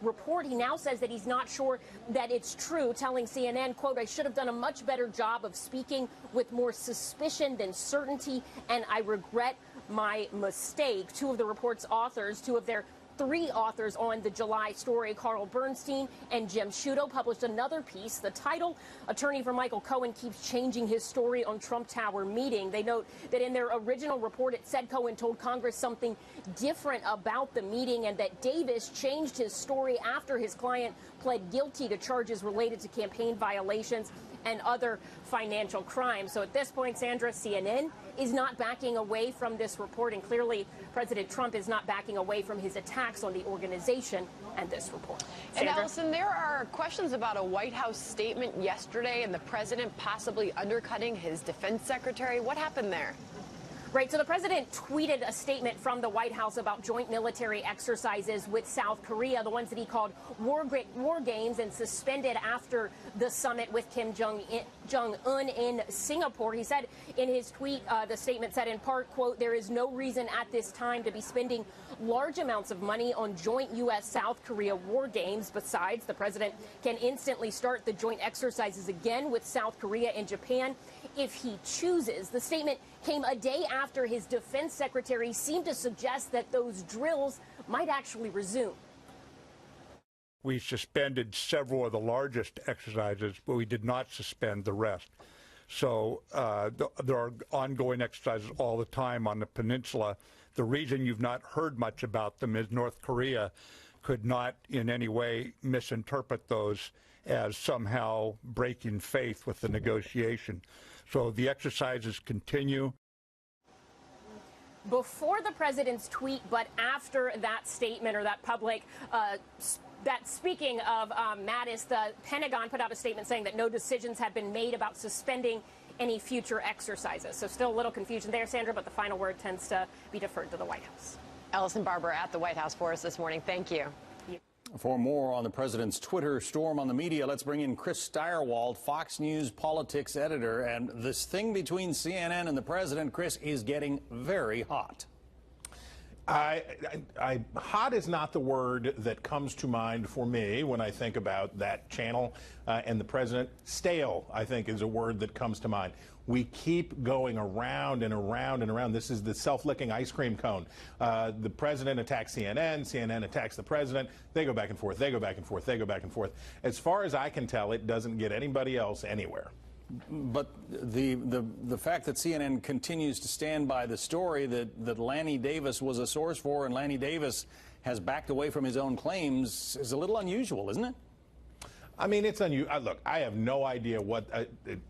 report. He now says that he's not sure that it's true, telling CNN, quote, "I should have done a much better job of speaking with more suspicion than certainty, and I regret my mistake." Two of the report's authors, two of their three authors on the July story, Carl Bernstein and Jim Sciutto, published another piece. The title, "Attorney for Michael Cohen Keeps Changing His Story on Trump Tower Meeting." They note that in their original report, it said Cohen told Congress something different about the meeting, and that Davis changed his story after his client pled guilty to charges related to campaign violations and other financial crimes. So at this point, Sandra, CNN is not backing away from this report, and clearly President Trump is not backing away from his attacks on the organization and this report. And Allison, there are questions about a White House statement yesterday and the president possibly undercutting his defense secretary. What happened there? Right, so the president tweeted a statement from the White House about joint military exercises with South Korea, the ones that he called war games, and suspended after the summit with Kim Jong-un in Singapore. He said in his tweet, the statement said in part, quote, "There is no reason at this time to be spending large amounts of money on joint U.S.-South Korea war games. Besides, the president can instantly start the joint exercises again with South Korea and Japan if he chooses." The statement came a day after his defense secretary seemed to suggest that those drills might actually resume. We suspended several of the largest exercises, but we did not suspend the rest. So there are ongoing exercises all the time on the peninsula. The reason you've not heard much about them is North Korea could not in any way misinterpret those as somehow breaking faith with the negotiation. So the exercises continue. Before the president's tweet, but after that statement or that public that speaking of Mattis, the Pentagon put out a statement saying that no decisions have been made about suspending any future exercises. So still a little confusion there, Sandra, but the final word tends to be deferred to the White House. Allison Barber at the White House for us this morning. Thank you. For more on the president's Twitter storm on the media, let's bring in Chris Stirewalt, Fox News politics editor. And this thing between CNN and the president, Chris, is getting very hot. Hot is not the word that comes to mind for me when I think about that channel and the president. Stale, I think, is a word that comes to mind. We keep going around and around and around. This is the self-licking ice cream cone. The president attacks CNN, CNN attacks the president. They go back and forth, they go back and forth, they go back and forth. As far as I can tell, it doesn't get anybody else anywhere. But the fact that CNN continues to stand by the story that Lanny Davis was a source for, and Lanny Davis has backed away from his own claims, is a little unusual, isn't it? I mean, it's unusual. Look, I have no idea what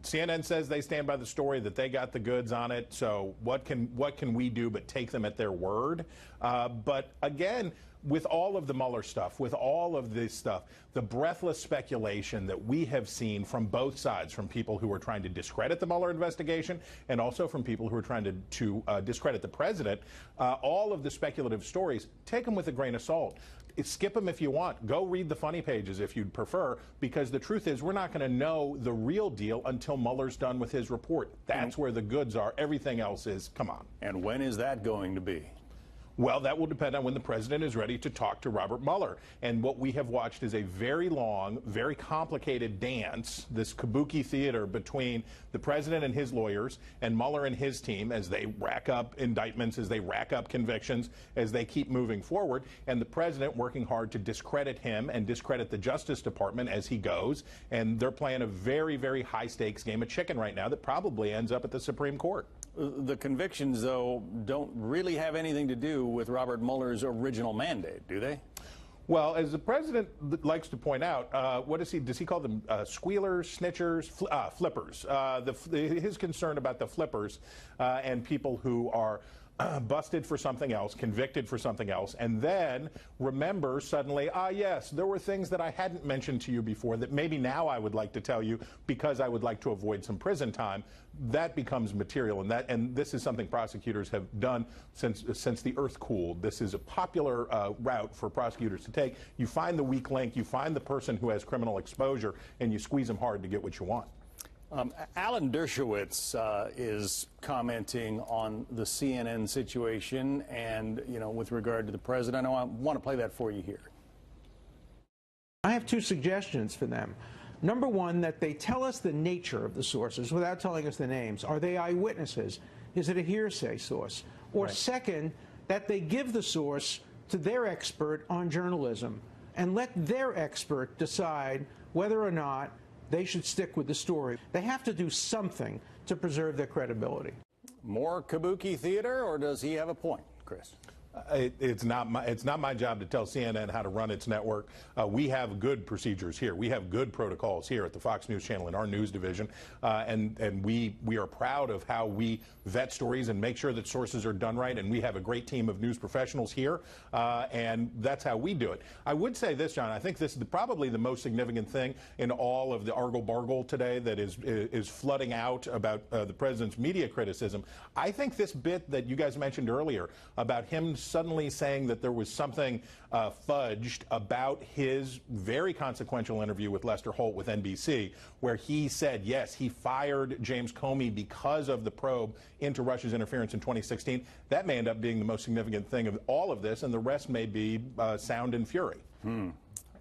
CNN says. They stand by the story, that they got the goods on it. So what can we do but take them at their word? But again, with all of the Mueller stuff, with all of this stuff, the breathless speculation that we have seen from both sides, from people who are trying to discredit the Mueller investigation and also from people who are trying to discredit the president, all of the speculative stories, take them with a grain of salt. Skip them if you want. Go read the funny pages if you'd prefer, because the truth is we're not going to know the real deal until Mueller's done with his report. That's where the goods are. Everything else is, come on. And when is that going to be? Well, that will depend on when the president is ready to talk to Robert Mueller. And what we have watched is a very long, very complicated dance, this kabuki theater between the president and his lawyers and Mueller and his team as they rack up indictments, as they rack up convictions, as they keep moving forward, and the president working hard to discredit him and discredit the Justice Department as he goes. And they're playing a very, very high-stakes game of chicken right now that probably ends up at the Supreme Court. The convictions, though, don't really have anything to do with Robert Mueller's original mandate, do they? Well, as the president likes to point out, what does he call them? Squealers, snitchers, flippers. His concern about the flippers and people who are busted for something else, convicted for something else, and then remember suddenly, yes, there were things that I hadn't mentioned to you before that maybe now I would like to tell you because I would like to avoid some prison time. That becomes material, and this is something prosecutors have done since the earth cooled. This is a popular route for prosecutors to take. You find the weak link, you find the person who has criminal exposure, and you squeeze them hard to get what you want. Alan Dershowitz is commenting on the CNN situation and, with regard to the president. I want to play that for you here. have two suggestions for them. Number one, that they tell us the nature of the sources without telling us the names. Are they eyewitnesses? Is it a hearsay source? Or second, that they give the source to their expert on journalism and let their expert decide whether or not they should stick with the story. They have to do something to preserve their credibility. More kabuki theater, or does he have a point, Chris? It's not my job to tell CNN how to run its network. We have good procedures here. We have good protocols here at the Fox News Channel in our news division, and we are proud of how we vet stories and make sure that sources are done right. And we have a great team of news professionals here, and that's how we do it. I would say this, John. I think this is probably the most significant thing in all of the argle-bargle today that is flooding out about the president's media criticism. I think this bit that you guys mentioned earlier about him suddenly saying that there was something fudged about his very consequential interview with Lester Holt with NBC, where he said, yes, he fired James Comey because of the probe into Russia's interference in 2016. That may end up being the most significant thing of all of this, and the rest may be sound and fury.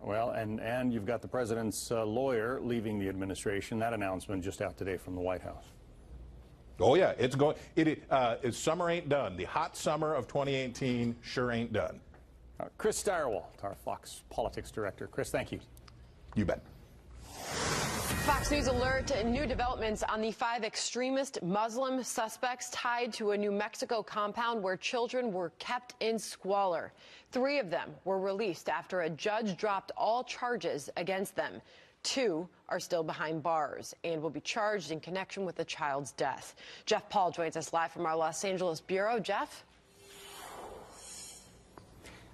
Well, and you've got the president's lawyer leaving the administration. That announcement just out today from the White House. Oh, yeah, it's going. Summer ain't done. The hot summer of 2018 sure ain't done. Chris Stirewalt, our Fox Politics Director. Chris, thank you. You bet. Fox News alert, new developments on the 5 extremist Muslim suspects tied to a New Mexico compound where children were kept in squalor. 3 of them were released after a judge dropped all charges against them. 2 are still behind bars and will be charged in connection with the child's death. Jeff Paul joins us live from our Los Angeles bureau. Jeff?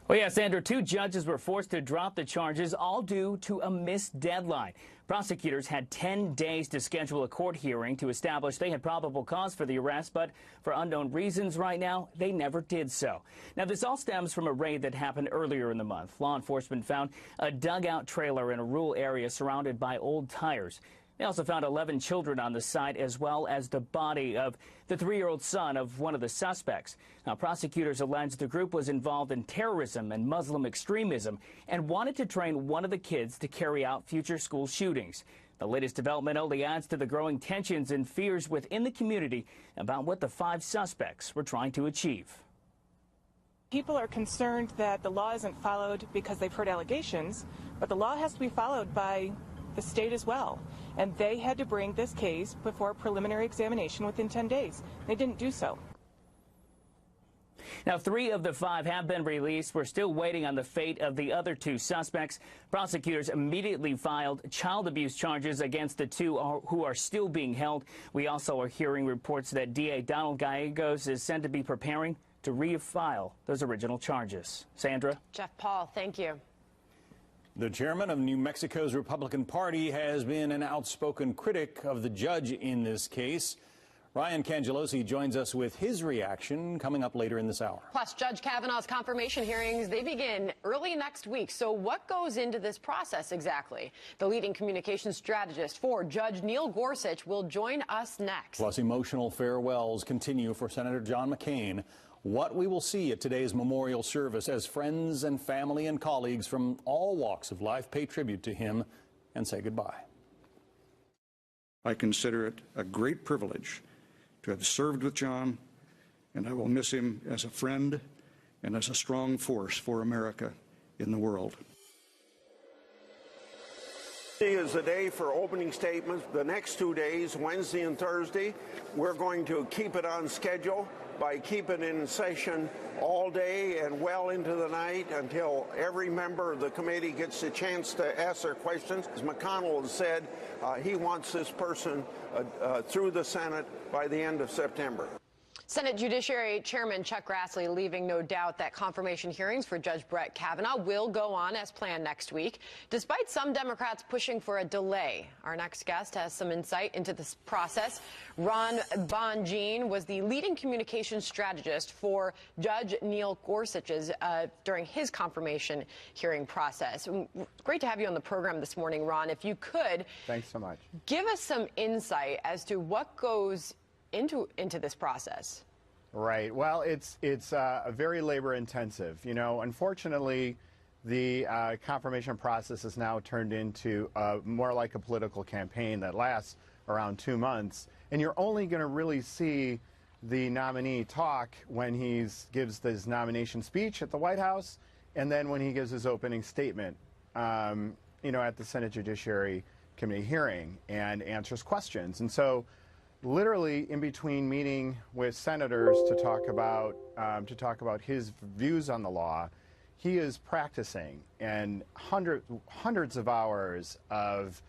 Well, yeah, Sandra, 2 judges were forced to drop the charges, all due to a missed deadline. Prosecutors had 10 days to schedule a court hearing to establish they had probable cause for the arrest, but for unknown reasons right now, they never did so. Now, this all stems from a raid that happened earlier in the month. Law enforcement found a dugout trailer in a rural area surrounded by old tires. They also found 11 children on the site, as well as the body of the 3-year-old son of one of the suspects. Now, prosecutors allege the group was involved in terrorism and Muslim extremism and wanted to train one of the kids to carry out future school shootings. The latest development only adds to the growing tensions and fears within the community about what the 5 suspects were trying to achieve. People are concerned that the law isn't followed because they've heard allegations, but the law has to be followed by the state as well. And they had to bring this case before a preliminary examination within 10 days. They didn't do so. Now, 3 of the 5 have been released. We're still waiting on the fate of the other 2 suspects. Prosecutors immediately filed child abuse charges against the 2 who are still being held. We also are hearing reports that DA Donald Gallegos is said to be preparing to refile those original charges. Sandra? Jeff Paul, thank you. The chairman of New Mexico's Republican Party has been an outspoken critic of the judge in this case. Ryan Cangelosi joins us with his reaction coming up later in this hour. Plus, Judge Kavanaugh's confirmation hearings, they begin early next week. So what goes into this process exactly? The leading communications strategist for Judge Neil Gorsuch will join us next. Plus, emotional farewells continue for Senator John McCain. What we will see at today's memorial service as friends and family and colleagues from all walks of life pay tribute to him and say goodbye. I consider it a great privilege to have served with John, and I will miss him as a friend and as a strong force for America in the world. Today is the day for opening statements. The next 2 days, Wednesday and Thursday, we're going to keep it on schedule by keeping it in session all day and well into the night until every member of the committee gets a chance to ask their questions. As McConnell has said, he wants this person through the Senate by the end of September. Senate Judiciary Chairman Chuck Grassley leaving no doubt that confirmation hearings for Judge Brett Kavanaugh will go on as planned next week, despite some Democrats pushing for a delay. Our next guest has some insight into this process. Ron Bonjean was the leading communications strategist for Judge Neil Gorsuch's during his confirmation hearing process. Great to have you on the program this morning, Ron. If you could, thanks so much. Give us some insight as to what goes into this process. Right. Well, it's very labor intensive. You know, unfortunately, the confirmation process is now turned into more like a political campaign that lasts around 2 months. And you're only going to really see the nominee talk when he gives his nomination speech at the White House, and then when he gives his opening statement, you know, at the Senate Judiciary Committee hearing and answers questions. And so, literally, in between meeting with senators to talk about his views on the law, he is practicing, and hundreds of hours of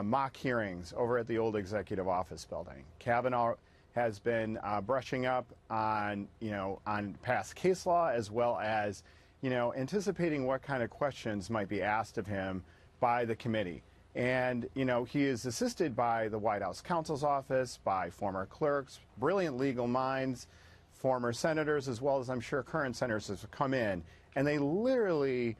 mock hearings over at the old Executive Office building. Kavanaugh has been brushing up on, you know, on past case law, as well as, you know, anticipating what kind of questions might be asked of him by the committee. And, you know, he is assisted by the White House counsel's office, by former clerks, brilliant legal minds, former senators, as well as I'm sure current senators have come in. And they literally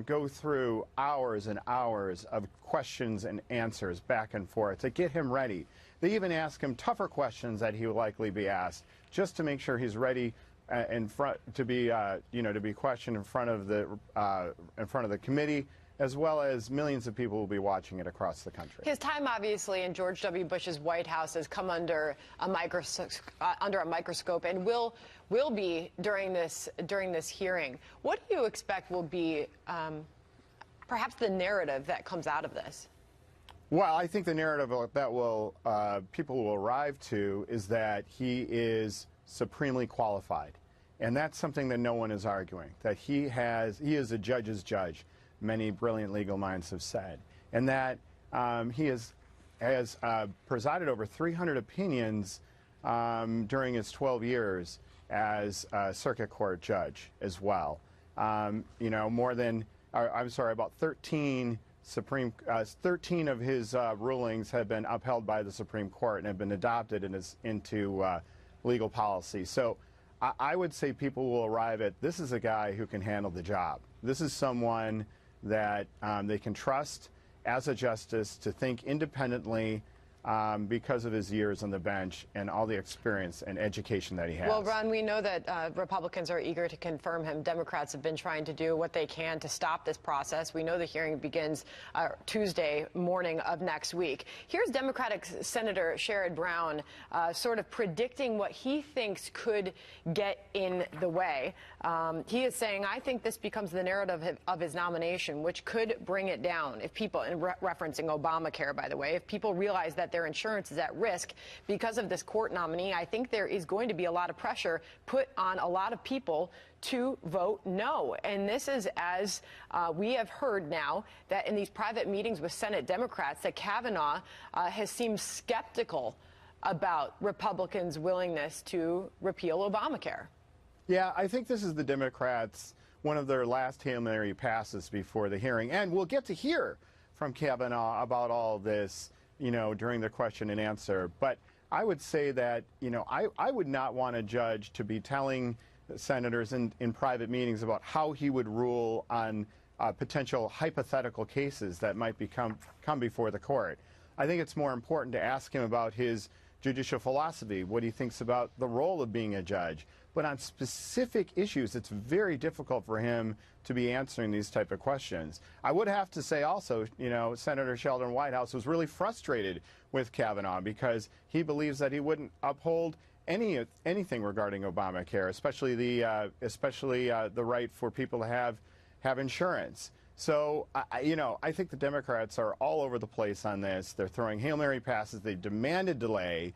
go through hours and hours of questions and answers back and forth to get him ready. They even ask him tougher questions that he will likely be asked, just to make sure he's ready in front to be, you know, to be questioned in front of the committee, as well as millions of people will be watching it across the country. His time, obviously, in George W. Bush's White House has come under a microscope, and will be during this hearing. What do you expect will be perhaps the narrative that comes out of this? Well, I think the narrative that people will arrive to is that he is supremely qualified, and that's something that no one is arguing. That he is a judge's judge. Many brilliant legal minds have said, and that he has presided over 300 opinions during his 12 years as a circuit court judge as well. You know, about 13 of his rulings have been upheld by the Supreme Court and have been adopted into legal policy. So I would say people will arrive at, this is a guy who can handle the job. This is someone that they can trust as a justice to think independently because of his years on the bench and all the experience and education that he has. Well, Ron, we know that Republicans are eager to confirm him. Democrats have been trying to do what they can to stop this process. We know the hearing begins Tuesday morning of next week. Here's Democratic Senator Sherrod Brown sort of predicting what he thinks could get in the way. He is saying, I think this becomes the narrative of his nomination, which could bring it down if people, and referencing Obamacare, by the way, if people realize that their insurance is at risk because of this court nominee, I think there is going to be a lot of pressure put on a lot of people to vote no. And this is, as we have heard now, that in these private meetings with Senate Democrats, that Kavanaugh has seemed skeptical about Republicans' willingness to repeal Obamacare. Yeah, I think this is the Democrats' one of their last Hail Mary passes before the hearing. And we'll get to hear from Kavanaugh about all this, you know, during the question and answer. But I would say that, you know, I would not want a judge to be telling senators in private meetings about how he would rule on potential hypothetical cases that might come before the court. I think it's more important to ask him about his judicial philosophy, what he thinks about the role of being a judge. But on specific issues, it's very difficult for him to be answering these type of questions. I would have to say also, you know, Senator Sheldon Whitehouse was really frustrated with Kavanaugh because he believes that he wouldn't uphold anything regarding Obamacare, especially the right for people to have insurance. So, you know, I think the Democrats are all over the place on this. They're throwing Hail Mary passes. They demanded delay.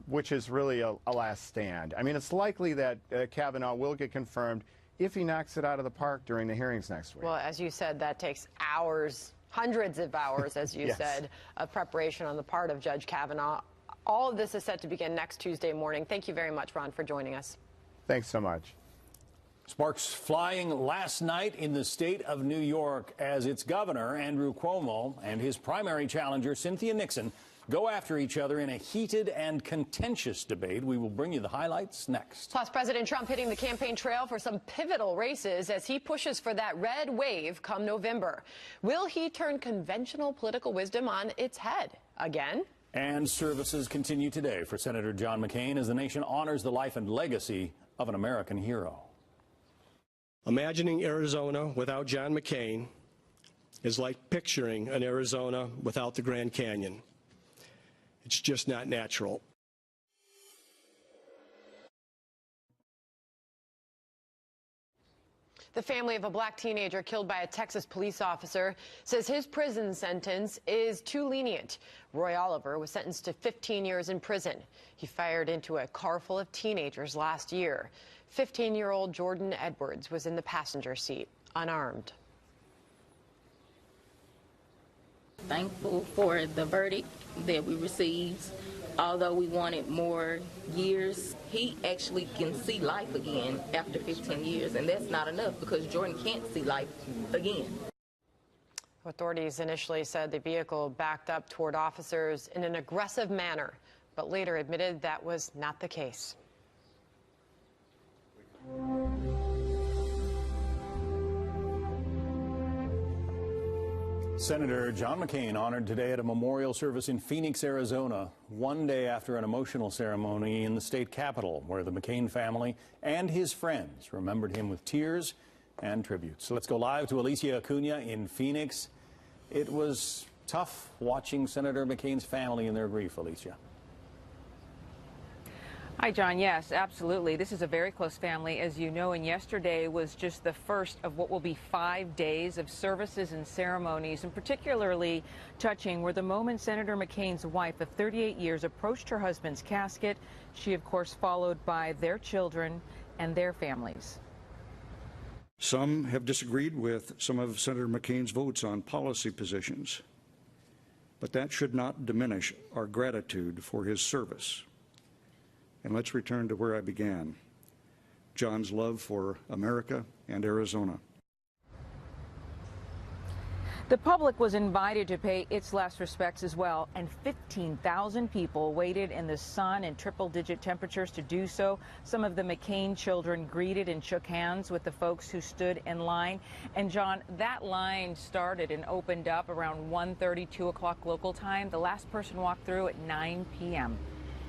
Which is really a last stand. I mean, it's likely that Kavanaugh will get confirmed if he knocks it out of the park during the hearings next week. Well, as you said, that takes hours, hundreds of hours, as you yes. said, of preparation on the part of Judge Kavanaugh. All of this is set to begin next Tuesday morning. Thank you very much, Ron, for joining us. Thanks so much. Sparks flying last night in the state of New York as its governor, Andrew Cuomo, and his primary challenger, Cynthia Nixon, go after each other in a heated and contentious debate. We will bring you the highlights next. Plus, President Trump hitting the campaign trail for some pivotal races as he pushes for that red wave come November. Will he turn conventional political wisdom on its head again? And services continue today for Senator John McCain as the nation honors the life and legacy of an American hero. Imagining Arizona without John McCain is like picturing an Arizona without the Grand Canyon. It's just not natural. The family of a black teenager killed by a Texas police officer says his prison sentence is too lenient. Roy Oliver was sentenced to 15 years in prison. He fired into a car full of teenagers last year. 15-year-old Jordan Edwards was in the passenger seat, unarmed. Thankful for the verdict that we received. Although we wanted more years, he actually can see life again after 15 years, and that's not enough because Jordan can't see life again. Authorities initially said the vehicle backed up toward officers in an aggressive manner, but later admitted that was not the case. Senator John McCain honored today at a memorial service in Phoenix, Arizona, one day after an emotional ceremony in the state capitol, where the McCain family and his friends remembered him with tears and tributes. So let's go live to Alicia Acuna in Phoenix. It was tough watching Senator McCain's family in their grief, Alicia. Hi, John. Yes, absolutely. This is a very close family, as you know, and yesterday was just the first of what will be 5 days of services and ceremonies, and particularly touching were the moment Senator McCain's wife of 38 years approached her husband's casket. She, of course, followed by their children and their families. Some have disagreed with some of Senator McCain's votes on policy positions, but that should not diminish our gratitude for his service. And let's return to where I began, John's love for America and Arizona. The public was invited to pay its last respects as well, and 15,000 people waited in the sun in triple-digit temperatures to do so. Some of the McCain children greeted and shook hands with the folks who stood in line. And, John, that line started and opened up around 1:30, 2 o'clock local time. The last person walked through at 9 p.m.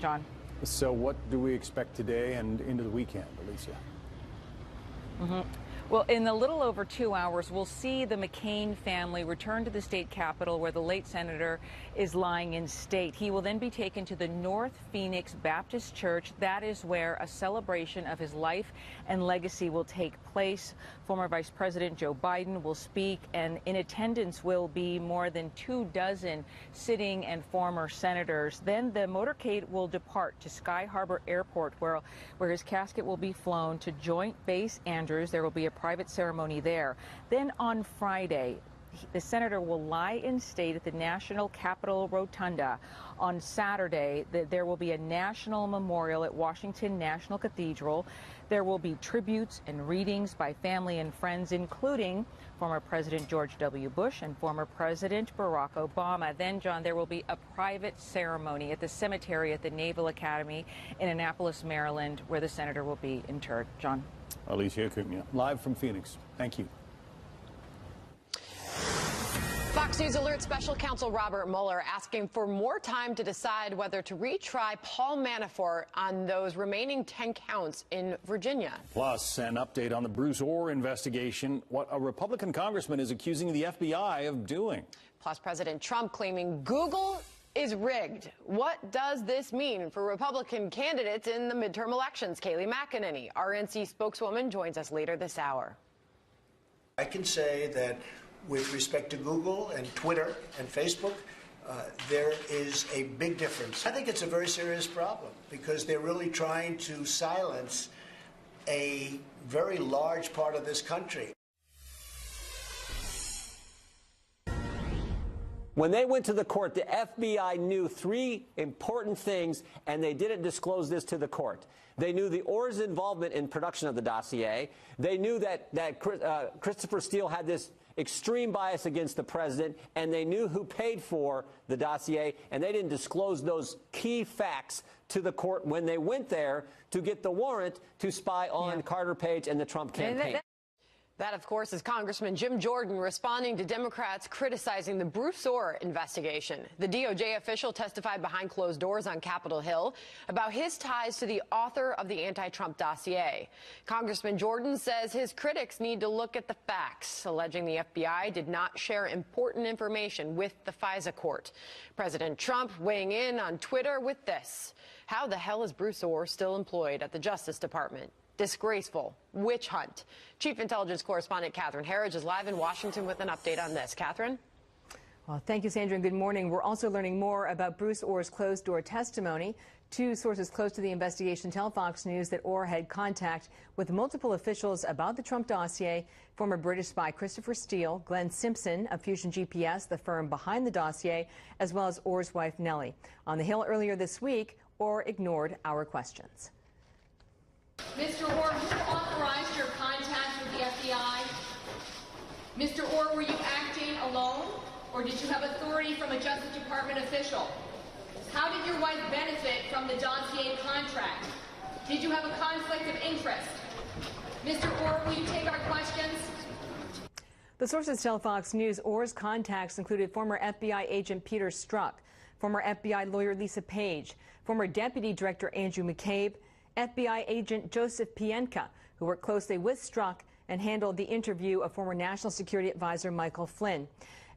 John? So what do we expect today and into the weekend, Alicia? Well, in a little over 2 hours, we'll see the McCain family return to the state capitol where the late senator is lying in state. He will then be taken to the North Phoenix Baptist Church. That is where a celebration of his life and legacy will take place. Former Vice President Joe Biden will speak, and in attendance will be more than 24 sitting and former senators. Then the motorcade will depart to Sky Harbor Airport, where his casket will be flown to Joint Base Andrews. There will be a private ceremony there. Then on Friday, the senator will lie in state at the National Capitol Rotunda. On Saturday, there will be a national memorial at Washington National Cathedral. There will be tributes and readings by family and friends, including former President George W. Bush and former President Barack Obama. Then, John, there will be a private ceremony at the cemetery at the Naval Academy in Annapolis, Maryland, where the senator will be interred. John? Alicia Acuna, live from Phoenix. Thank you. Fox News Alert Special Counsel Robert Mueller asking for more time to decide whether to retry Paul Manafort on those remaining 10 counts in Virginia. Plus, an update on the Bruce Orr investigation, what a Republican congressman is accusing the FBI of doing. Plus, President Trump claiming Google is rigged. What does this mean for Republican candidates in the midterm elections? Kayleigh McEnany, RNC spokeswoman, joins us later this hour. I can say that with respect to Google and Twitter and Facebook, there is a big difference. I think it's a very serious problem because they're really trying to silence a very large part of this country. When they went to the court, the FBI knew 3 important things, and they didn't disclose this to the court. They knew the Orr's involvement in production of the dossier. They knew that Christopher Steele had this extreme bias against the president, and they knew who paid for the dossier, and they didn't disclose those key facts to the court when they went there to get the warrant to spy on Carter Page and the Trump campaign. That, of course, is Congressman Jim Jordan responding to Democrats criticizing the Bruce Ohr investigation. The DOJ official testified behind closed doors on Capitol Hill about his ties to the author of the anti-Trump dossier. Congressman Jordan says his critics need to look at the facts, alleging the FBI did not share important information with the FISA court. President Trump weighing in on Twitter with this: how the hell is Bruce Ohr still employed at the Justice Department? Disgraceful. Witch hunt. Chief Intelligence Correspondent Catherine Herridge is live in Washington with an update on this. Catherine? Well, thank you, Sandra, and good morning. We're also learning more about Bruce Ohr's closed-door testimony. Two sources close to the investigation tell Fox News that Ohr had contact with multiple officials about the Trump dossier: former British spy Christopher Steele, Glenn Simpson of Fusion GPS, the firm behind the dossier, as well as Ohr's wife, Nellie. On the Hill earlier this week, Ohr ignored our questions. Mr. Ohr, who authorized your contact with the FBI? Mr. Ohr, were you acting alone, or did you have authority from a Justice Department official? How did your wife benefit from the dossier contract? Did you have a conflict of interest? Mr. Ohr, will you take our questions? The sources tell Fox News Ohr's contacts included former FBI agent Peter Strzok, former FBI lawyer Lisa Page, former Deputy Director Andrew McCabe, FBI agent Joseph Pienka, who worked closely with Strzok and handled the interview of former National Security Advisor Michael Flynn,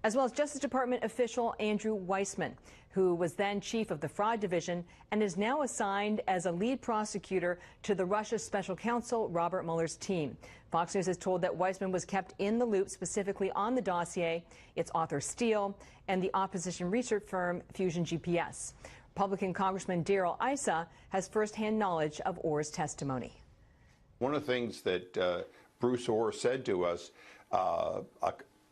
as well as Justice Department official Andrew Weissman, who was then chief of the fraud division and is now assigned as a lead prosecutor to the Russia special counsel Robert Mueller's team. Fox News is told that Weissman was kept in the loop specifically on the dossier, its author Steele, and the opposition research firm Fusion GPS. Republican Congressman Darrell Issa has firsthand knowledge of Ohr's testimony. One of the things that Bruce Ohr said to us, and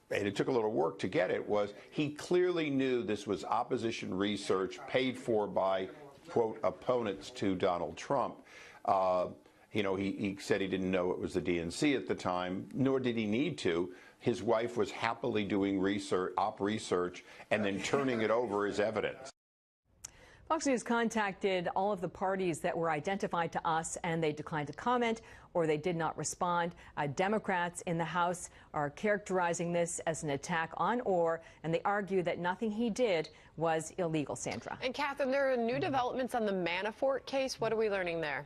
it took a little work to get it, was he clearly knew this was opposition research paid for by, quote, opponents to Donald Trump. You know, he said he didn't know it was the DNC at the time, nor did he need to. His wife was happily doing research and then turning it over as evidence. Fox News contacted all of the parties that were identified to us, and they declined to comment or they did not respond. Democrats in the House are characterizing this as an attack on Ohr, and they argue that nothing he did was illegal, Sandra. And Catherine, there are new developments on the Manafort case. What are we learning there?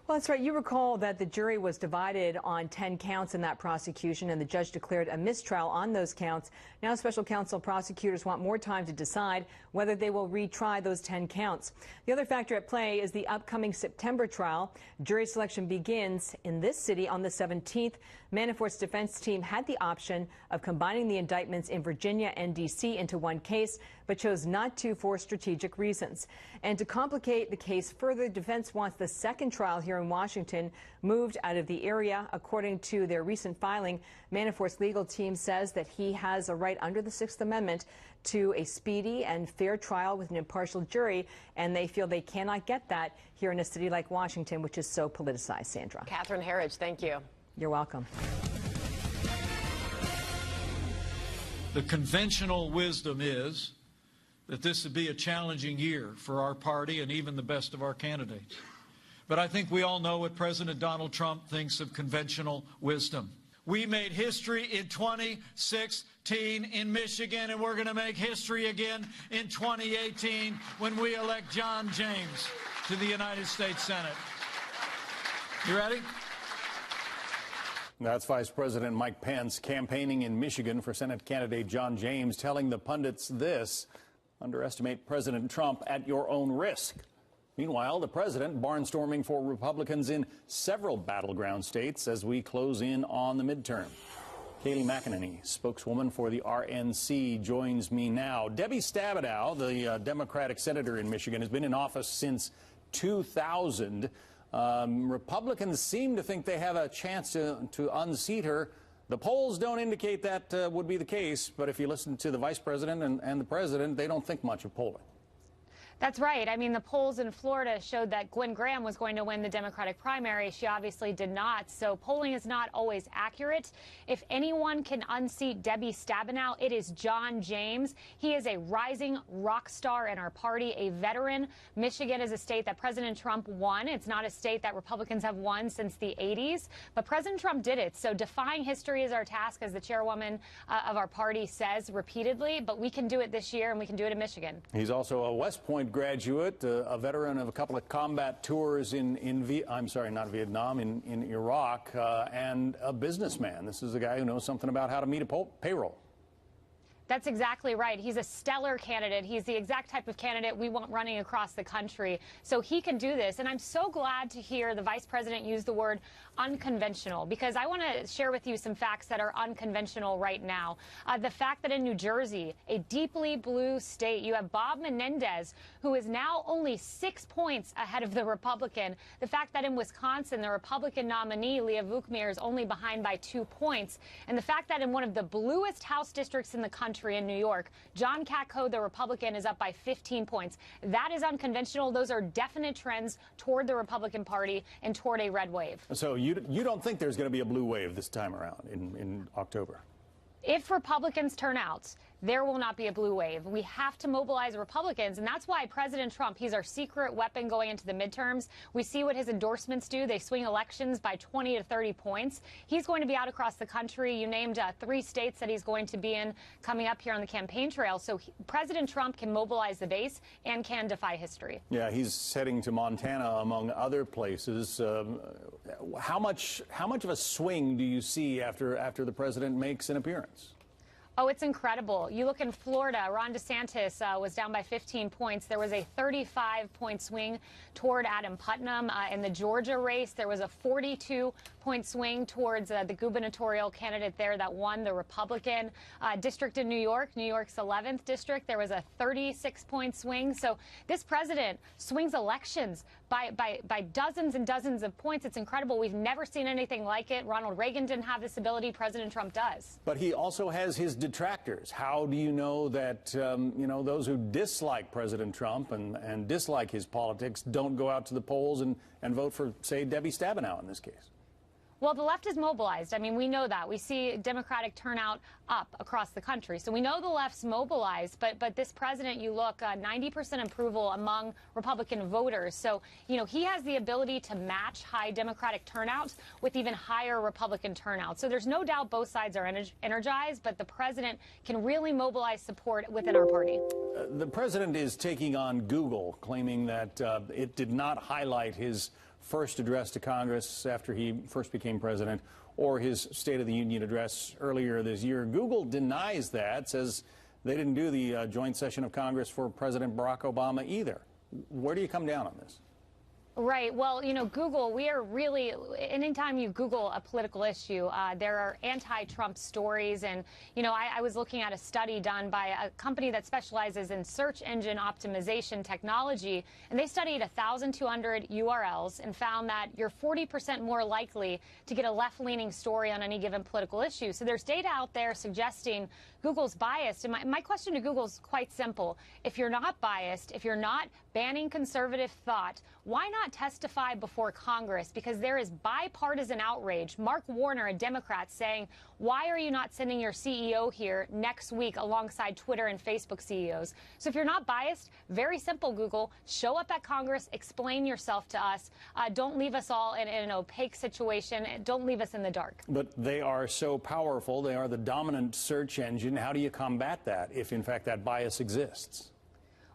Well, that's right. You recall that the jury was divided on 10 counts in that prosecution, and the judge declared a mistrial on those counts. Now, special counsel prosecutors want more time to decide whether they will retry those 10 counts. The other factor at play is the upcoming September trial. Jury selection begins in this city on the 17th. Manafort's defense team had the option of combining the indictments in Virginia and D.C. into one case, but chose not to for strategic reasons. And to complicate the case further, defense wants the second trial here in Washington moved out of the area. According to their recent filing, Manafort's legal team says that he has a right under the Sixth Amendment to a speedy and fair trial with an impartial jury, and they feel they cannot get that here in a city like Washington, which is so politicized. Sandra. Catherine Herridge, thank you. You're welcome. The conventional wisdom is that this would be a challenging year for our party and even the best of our candidates. But I think we all know what President Donald Trump thinks of conventional wisdom. We made history in 2016 in Michigan, and we're going to make history again in 2018 when we elect John James to the United States Senate. You ready? That's Vice President Mike Pence campaigning in Michigan for Senate candidate John James, telling the pundits this: underestimate President Trump at your own risk. Meanwhile, the president barnstorming for Republicans in several battleground states as we close in on the midterm. Kayleigh McEnany, spokeswoman for the RNC, joins me now. Debbie Stabenow, the Democratic senator in Michigan, has been in office since 2000. Republicans seem to think they have a chance to unseat her. The polls don't indicate that would be the case, but if you listen to the vice president and the president, they don't think much of polling. That's right. I mean, the polls in Florida showed that Gwen Graham was going to win the Democratic primary. She obviously did not. So polling is not always accurate. If anyone can unseat Debbie Stabenow, it is John James. He is a rising rock star in our party, a veteran. Michigan is a state that President Trump won. It's not a state that Republicans have won since the 80s, but President Trump did it. So defying history is our task, as the chairwoman of our party says repeatedly, but we can do it this year, and we can do it in Michigan. He's also a West Point graduate, a veteran of a couple of combat tours in Iraq, and a businessman. This is a guy who knows something about how to meet a payroll. That's exactly right. He's a stellar candidate. He's the exact type of candidate we want running across the country. So he can do this. And I'm so glad to hear the vice president use the word unconventional, because I want to share with you some facts that are unconventional right now. The fact that in New Jersey, a deeply blue state, you have Bob Menendez, who is now only 6 points ahead of the Republican. The fact that in Wisconsin, the Republican nominee, Leah Vukmir, is only behind by 2 points. And the fact that in one of the bluest House districts in the country, in New York, John Katko, the Republican, is up by 15 points. That is unconventional. Those are definite trends toward the Republican Party and toward a red wave. So you don't think there's going to be a blue wave this time around in October? If Republicans turn out, there will not be a blue wave. We have to mobilize Republicans, and that's why President Trump, he's our secret weapon going into the midterms. We see what his endorsements do. They swing elections by 20 to 30 points. He's going to be out across the country. You named 3 states that he's going to be in coming up here on the campaign trail. So President Trump can mobilize the base and can defy history. Yeah, he's heading to Montana, among other places. How much of a swing do you see after the president makes an appearance? Oh, it's incredible. You look in Florida, Ron DeSantis was down by 15 points. There was a 35-point swing toward Adam Putnam. In the Georgia race, there was a 42-point swing towards the gubernatorial candidate there that won, the Republican. District in New York's 11th district, there was a 36-point swing. So this president swings elections by dozens and dozens of points. It's incredible. We've never seen anything like it. Ronald Reagan didn't have this ability. President Trump does. But he also has his detractors. How do you know that, those who dislike President Trump and dislike his politics don't go out to the polls and vote for, say, Debbie Stabenow in this case? Well, the left is mobilized. I mean, we know that. We see Democratic turnout up across the country. So we know the left's mobilized. But this president, you look, 90% approval among Republican voters. So, he has the ability to match high Democratic turnouts with even higher Republican turnout. So there's no doubt both sides are energized, but the president can really mobilize support within our party. The president is taking on Google, claiming that it did not highlight his first address to Congress after he first became president, or his State of the Union address earlier this year. Google denies that, says they didn't do the joint session of Congress for President Barack Obama either. Where do you come down on this? Right. Well, Google, we are really, anytime you Google a political issue, there are anti-Trump stories. And, I was looking at a study done by a company that specializes in search engine optimization technology, and they studied 1,200 URLs and found that you're 40% more likely to get a left-leaning story on any given political issue. So there's data out there suggesting Google's biased. And my question to Google is quite simple. If you're not biased, if you're not banning conservative thought, why not testify before Congress? Because there is bipartisan outrage. Mark Warner, a Democrat, saying, why are you not sending your CEO here next week alongside Twitter and Facebook CEOs? So if you're not biased, very simple, Google, show up at Congress, explain yourself to us. Don't leave us all in an opaque situation. Don't leave us in the dark. But they are so powerful. They are the dominant search engine. How do you combat that if, in fact, that bias exists?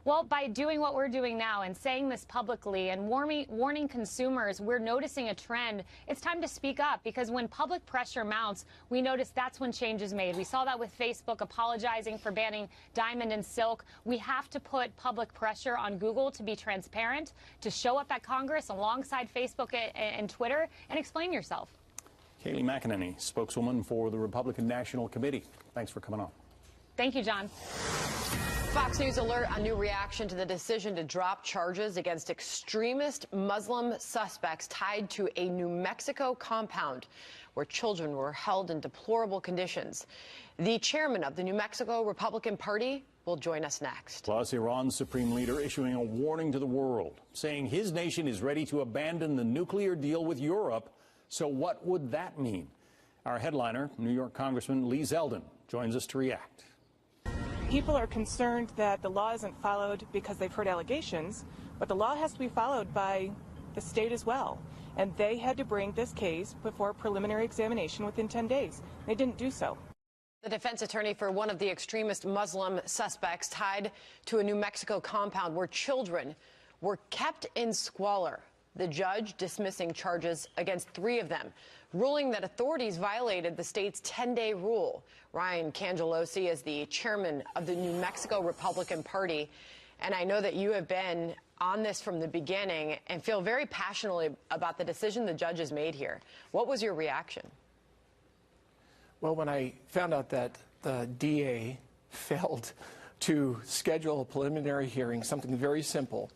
Well, by doing what we're doing now and saying this publicly and warning consumers, we're noticing a trend. It's time to speak up, because when public pressure mounts, we notice that's when change is made. We saw that with Facebook apologizing for banning Diamond and Silk. We have to put public pressure on Google to be transparent, to show up at Congress alongside Facebook and Twitter, and explain yourself. Kayleigh McEnany, spokeswoman for the Republican National Committee. Thanks for coming on. Thank you, John. Fox News alert, a new reaction to the decision to drop charges against extremist Muslim suspects tied to a New Mexico compound where children were held in deplorable conditions. The chairman of the New Mexico Republican Party will join us next. Plus, Iran's supreme leader issuing a warning to the world, saying his nation is ready to abandon the nuclear deal with Europe. So what would that mean? Our headliner, New York Congressman Lee Zeldin, joins us to react. People are concerned that the law isn't followed because they've heard allegations, but the law has to be followed by the state as well. And they had to bring this case before preliminary examination within 10 days. They didn't do so. The defense attorney for one of the extremist Muslim suspects tied to a New Mexico compound where children were kept in squalor. The judge dismissing charges against 3 of them, ruling that authorities violated the state's 10-day rule. Ryan Cangelosi is the chairman of the New Mexico Republican Party, and I know that you have been on this from the beginning and feel very passionately about the decision the judge has made here. What was your reaction? Well, when I found out that the DA failed to schedule a preliminary hearing, something very simple,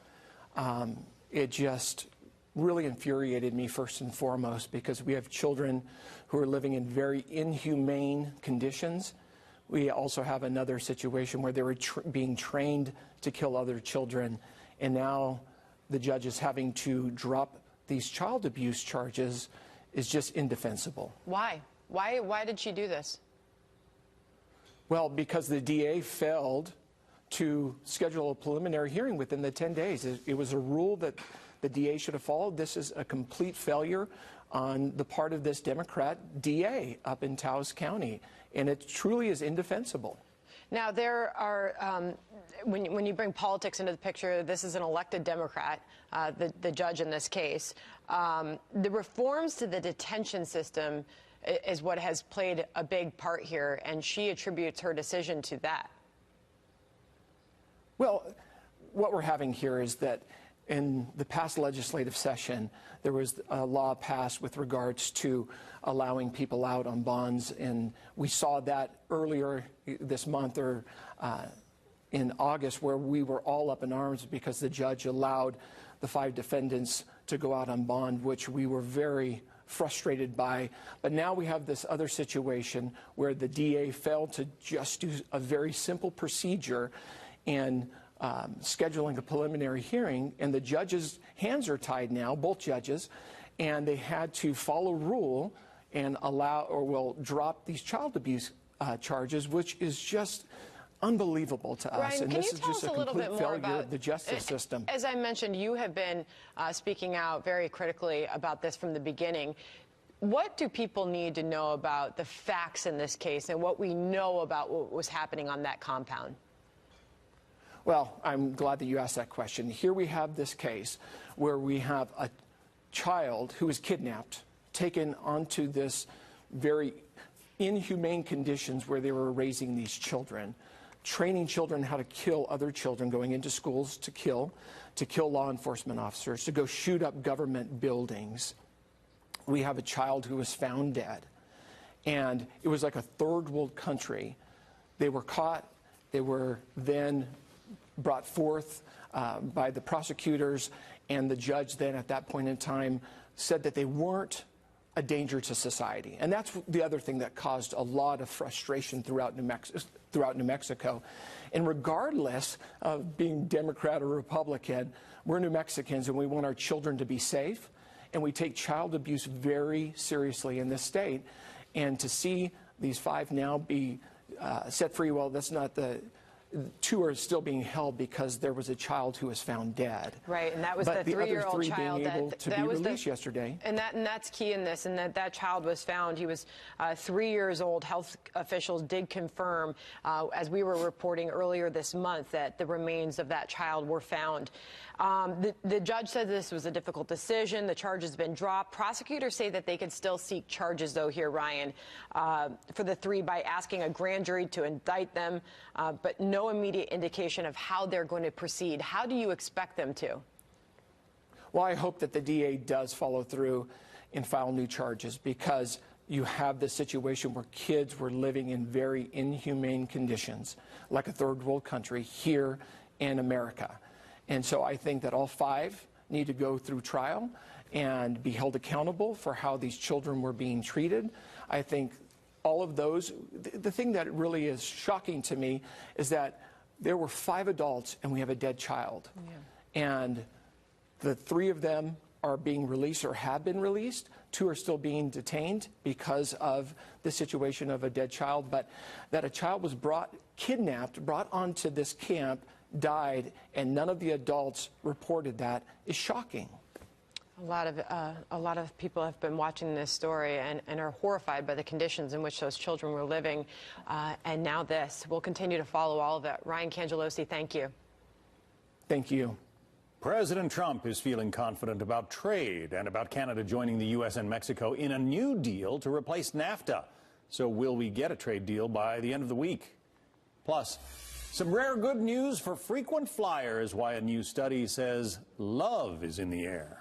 it just really infuriated me first and foremost, because we have children who are living in very inhumane conditions. We also have another situation where they were being trained to kill other children, and now the judge is having to drop these child abuse charges is just indefensible. Why? Why did she do this? Well, because the DA failed to schedule a preliminary hearing within the 10 days. It was a rule that the DA should have followed. This is a complete failure on the part of this Democrat DA up in Taos County, and it truly is indefensible. Now, there are, when you bring politics into the picture, this is an elected Democrat, the judge in this case. The reforms to the detention system is what has played a big part here, and she attributes her decision to that. Well, what we're having here is that in the past legislative session, there was a law passed with regards to allowing people out on bonds, and we saw that earlier this month or in August, where we were all up in arms because the judge allowed the 5 defendants to go out on bond, which we were very frustrated by. But now we have this other situation where the DA failed to just do a very simple procedure and scheduling a preliminary hearing, and the judges' hands are tied now, both judges, and they had to follow rule and allow or will drop these child abuse charges, which is just unbelievable to us. Ryan, and this is just a complete failure of the justice system. As I mentioned, you have been speaking out very critically about this from the beginning. What do people need to know about the facts in this case and what we know about what was happening on that compound? Well, I'm glad that you asked that question. Here we have this case where we have a child who was kidnapped, taken onto this very inhumane conditions where they were raising these children, training children how to kill other children, going into schools to kill law enforcement officers, to go shoot up government buildings. We have a child who was found dead. And it was like a third world country. They were caught. They were then brought forth by the prosecutors, and the judge then at that point in time said that they weren't a danger to society. And that's the other thing that caused a lot of frustration throughout New Mexico. And regardless of being Democrat or Republican, we're New Mexicans and we want our children to be safe, and we take child abuse very seriously in this state. And to see these 5 now be set free, well, that's not the... 2 are still being held because there was a child who was found dead. Right, and that was but the 3-year-old child being able to be released yesterday. And that's key in this, and that child was found. He was 3 years old. Health officials did confirm, as we were reporting earlier this month, that the remains of that child were found. The judge said this was a difficult decision. The charge has been dropped. Prosecutors say that they could still seek charges, though, here, Ryan, for the 3 by asking a grand jury to indict them, but no immediate indication of how they're going to proceed. How do you expect them to? Well, I hope that the DA does follow through and file new charges, because you have this situation where kids were living in very inhumane conditions, like a third world country here in America. And so I think that all 5 need to go through trial and be held accountable for how these children were being treated. I think all of those, the thing that really is shocking to me is that there were 5 adults and we have a dead child. Yeah. And the 3 of them are being released or have been released. 2 are still being detained because of the situation of a dead child. But that a child was kidnapped, brought onto this camp, died, and none of the adults reported that is shocking. A lot of people have been watching this story and are horrified by the conditions in which those children were living. And now this. We'll continue to follow all of it. Ryan Cangelosi, thank you. Thank you. President Trump is feeling confident about trade and about Canada joining the U.S. and Mexico in a new deal to replace NAFTA. So will we get a trade deal by the end of the week? Plus, some rare good news for frequent flyers, why a new study says love is in the air.